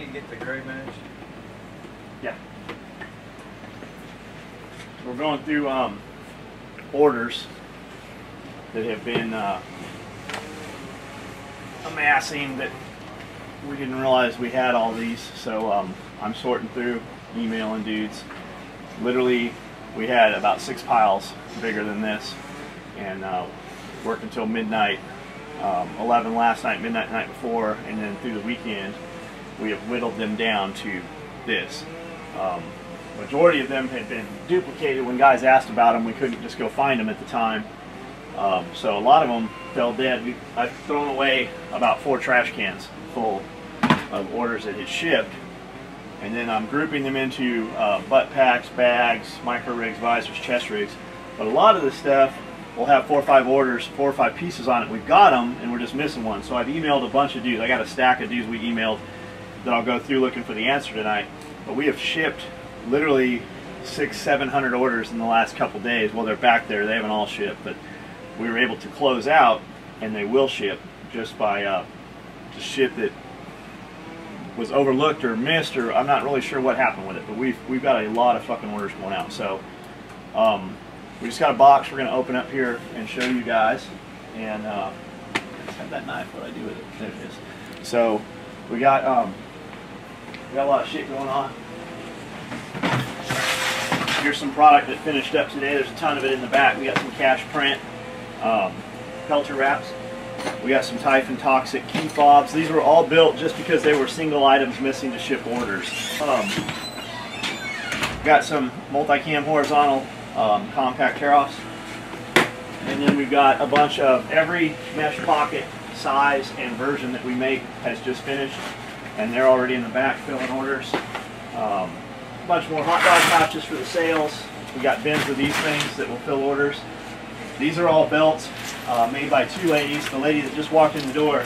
you get the crew match? Yeah. We're going through orders that have been amassing that we didn't realize we had all these. So I'm sorting through, emailing dudes. Literally, we had about 6 piles bigger than this, and worked until midnight, 11 last night, midnight the night before, and then through the weekend we have whittled them down to this. Majority of them had been duplicated. When guys asked about them, we couldn't just go find them at the time. So a lot of them fell dead. I've thrown away about 4 trash cans full of orders that had shipped, and then I'm grouping them into butt packs, bags, micro rigs, visors, chest rigs. But a lot of the stuff will have 4 or 5 orders, 4 or 5 pieces on it. We've got them, and we're just missing one. So I've emailed a bunch of dudes. I got a stack of dudes we emailed that I'll go through looking for the answer tonight. But we have shipped literally 600-700 orders in the last couple days. Well, they're back there. They haven't all shipped, but we were able to close out, and they will ship just by just shit that was overlooked or missed, or I'm not really sure what happened with it. But we've got a lot of fucking orders going out. So we just got a box we're going to open up here and show you guys. And let's have that knife. What do I do with it? There it is. So we got a lot of shit going on. Here's some product that finished up today. There's a ton of it in the back. We got some cash print, pelter wraps. We got some Typhon Toxic key fobs. These were all built just because they were single items missing to ship orders. Got some multicam horizontal compact tear-offs. And then we've got a bunch of every mesh pocket size and version that we make has just finished. And they're already in the back filling orders. A bunch more hot dog pouches for the sales. We got bins of these things that will fill orders. These are all belts made by 2 ladies. The lady that just walked in the door,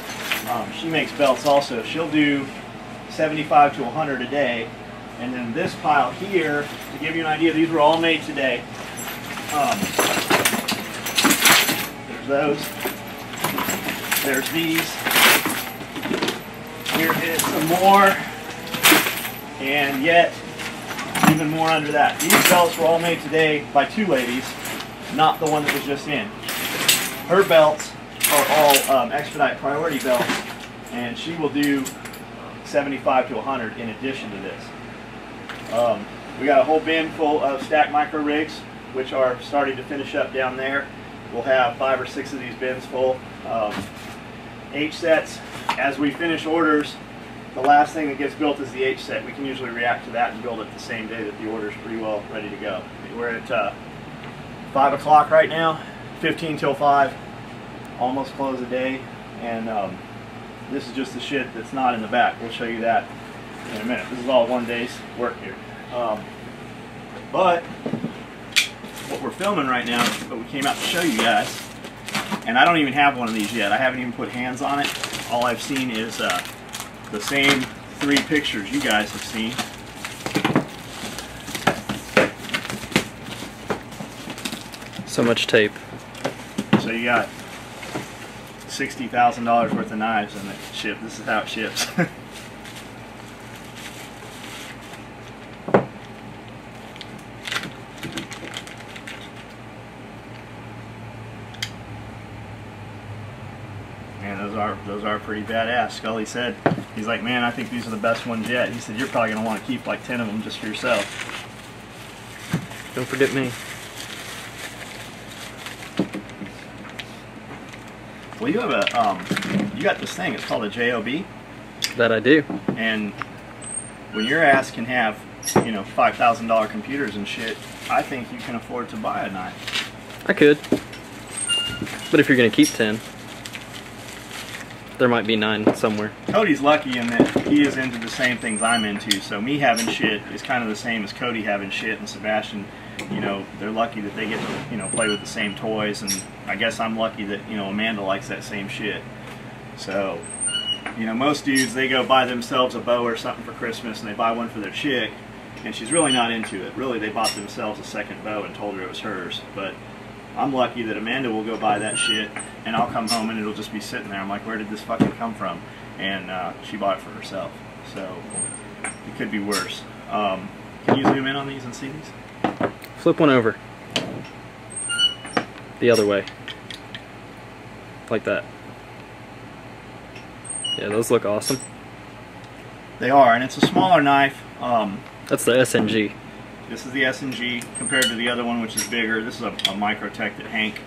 she makes belts also. She'll do 75 to 100 a day. And then this pile here, to give you an idea, these were all made today. There's those. There's these. Here is some more. And yet, even more under that. These belts were all made today by 2 ladies, not the one that was just in. Her belts are all expedite priority belts, and she will do 75 to 100 in addition to this. We got a whole bin full of stacked micro rigs, which are starting to finish up down there. We'll have 5 or 6 of these bins full. H sets, as we finish orders, the last thing that gets built is the H set. We can usually react to that and build it the same day that the order is pretty well ready to go. We're at 5 o'clock right now, 15 till 5, almost close the day, and this is just the shit that's not in the back. We'll show you that in a minute. This is all one day's work here. But what we're filming right now, but we came out to show you guys, and I don't even have one of these yet. I haven't even put hands on it. All I've seen is the same 3 pictures you guys have seen. So much tape. So you got $60,000 worth of knives and it shipped. This is how it ships. Man, those are pretty badass. Scully said, he's like, man, I think these are the best ones yet. He said, you're probably going to want to keep like 10 of them just for yourself. Don't forget me. Well, you have a, you got this thing, it's called a JOB. That I do. And when your ass can have, you know, $5,000 computers and shit, I think you can afford to buy a knife. I could. But if you're going to keep 10, there might be 9 somewhere. Cody's lucky in that he is into the same things I'm into, so me having shit is kind of the same as Cody having shit, and Sebastian, you know, they're lucky that they get to, you know, play with the same toys, and I guess I'm lucky that, you know, Amanda likes that same shit. So, you know, most dudes, they go buy themselves a bow or something for Christmas, and they buy one for their chick, and she's really not into it. Really, they bought themselves a second bow and told her it was hers, but I'm lucky that Amanda will go buy that shit, and I'll come home and it'll just be sitting there. I'm like, where did this fucking come from? And she bought it for herself. So It could be worse. Can you zoom in on these and see these? Flip one over. The other way. Like that. Yeah, those look awesome. They are, and it's a smaller knife. That's the SNG. This is the SNG compared to the other one, which is bigger. This is a Microtech that Hank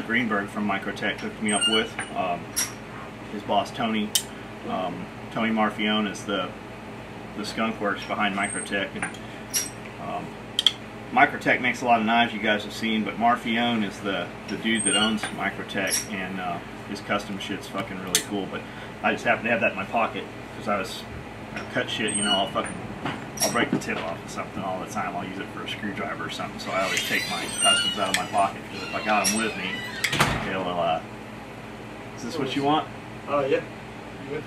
Greenberg from Microtech hooked me up with. His boss Tony Marfione is the skunk works behind Microtech, and Microtech makes a lot of knives you guys have seen, but Marfione is the dude that owns Microtech, and his custom shit's fucking really cool. But I just happen to have that in my pocket because I cut shit, you know, I'll break the tip off of something all the time. I'll use it for a screwdriver or something, so I always take my customs out of my pocket because if I got them with me, they'll. Is this what you want? Oh yeah. Good.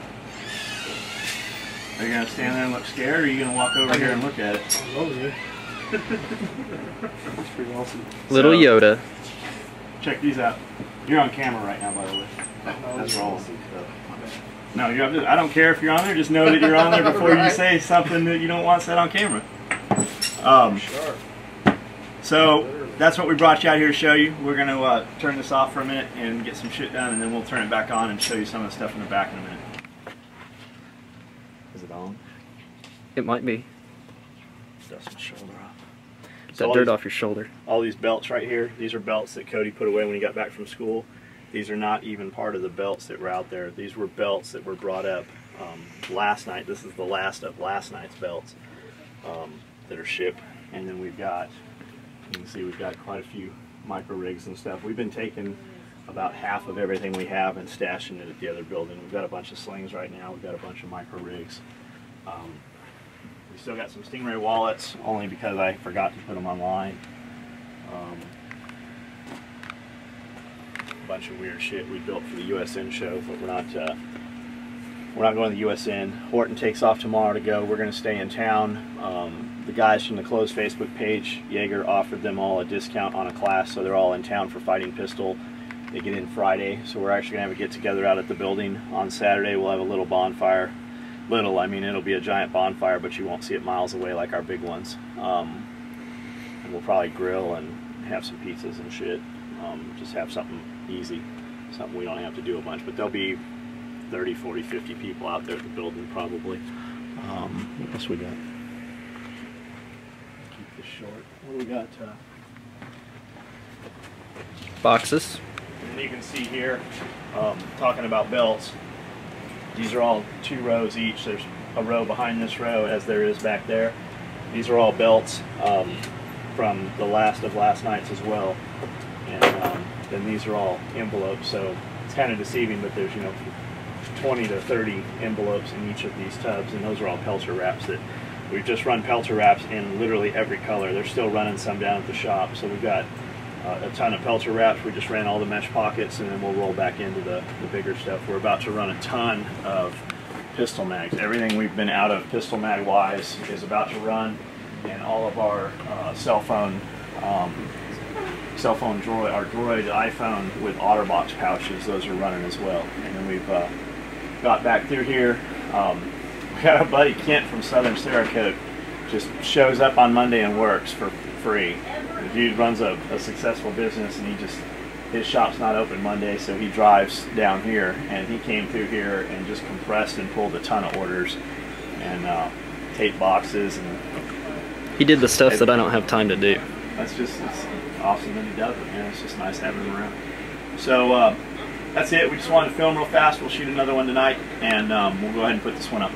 Are you gonna stand there and look scared, or are you gonna walk over here and look at it? Over here. That's pretty awesome. Little Yoda. Check these out. You're on camera right now, by the way. That's rolling. No, I don't care if you're on there. Just know that you're on there before you say something that you don't want said on camera. So that's what we brought you out here to show you. We're going to turn this off for a minute and get some shit done, and then we'll turn it back on and show you some of the stuff in the back in a minute. Is it on? It might be. Dust my shoulder off. Get So that dirt off your shoulder. All these belts right here, these are belts that Cody put away when he got back from school. These are not even part of the belts that were out there. These were belts that were brought up last night. This is the last of last night's belts that are shipped. And then we've got, you can see we've got quite a few micro rigs and stuff. We've been taking about half of everything we have and stashing it at the other building. We've got a bunch of slings right now. We've got a bunch of micro rigs. We still got some Stingray wallets, only because I forgot to put them online. A bunch of weird shit we built for the USN show, but we're not going to the USN. Horton takes off tomorrow to go. We're going to stay in town. The guys from the closed Facebook page, Jaeger, offered them all a discount on a class, so they're all in town for Fighting Pistol. They get in Friday, so we're actually going to have a get-together out at the building on Saturday. We'll have a little bonfire. Little, I mean, it'll be a giant bonfire, but you won't see it miles away like our big ones. And we'll probably grill and have some pizzas and shit. Just have something easy, something we don't have to do a bunch. But there'll be 30, 40, 50 people out there at the building probably. What else we got? Keep this short. What do we got? Boxes. And you can see here, talking about belts, these are all 2 rows each. There's a row behind this row as there is back there. These are all belts from the last of last night's as well. And then these are all envelopes, so it's kind of deceiving, but there's, you know, 20 to 30 envelopes in each of these tubs, and those are all Pelter wraps that we've just run Pelter wraps in literally every color. They're still running some down at the shop, so we've got a ton of Pelter wraps. We just ran all the mesh pockets, and then we'll roll back into the bigger stuff. We're about to run a ton of pistol mags. Everything we've been out of pistol mag wise is about to run, and all of our cell phone droid, our droid iPhone with OtterBox pouches, those are running as well. And then we've got back through here. We got our buddy Kent from Southern Cerakote, just shows up on Monday and works for free. The dude runs a successful business, and his shop's not open Monday, so he drives down here, and he came through here and just compressed and pulled a ton of orders and taped boxes. And he did the stuff that I don't have time to do. It's awesome that he does it, man. It's just nice having him around. So that's it. We just wanted to film real fast. We'll shoot another one tonight, and we'll go ahead and put this one up.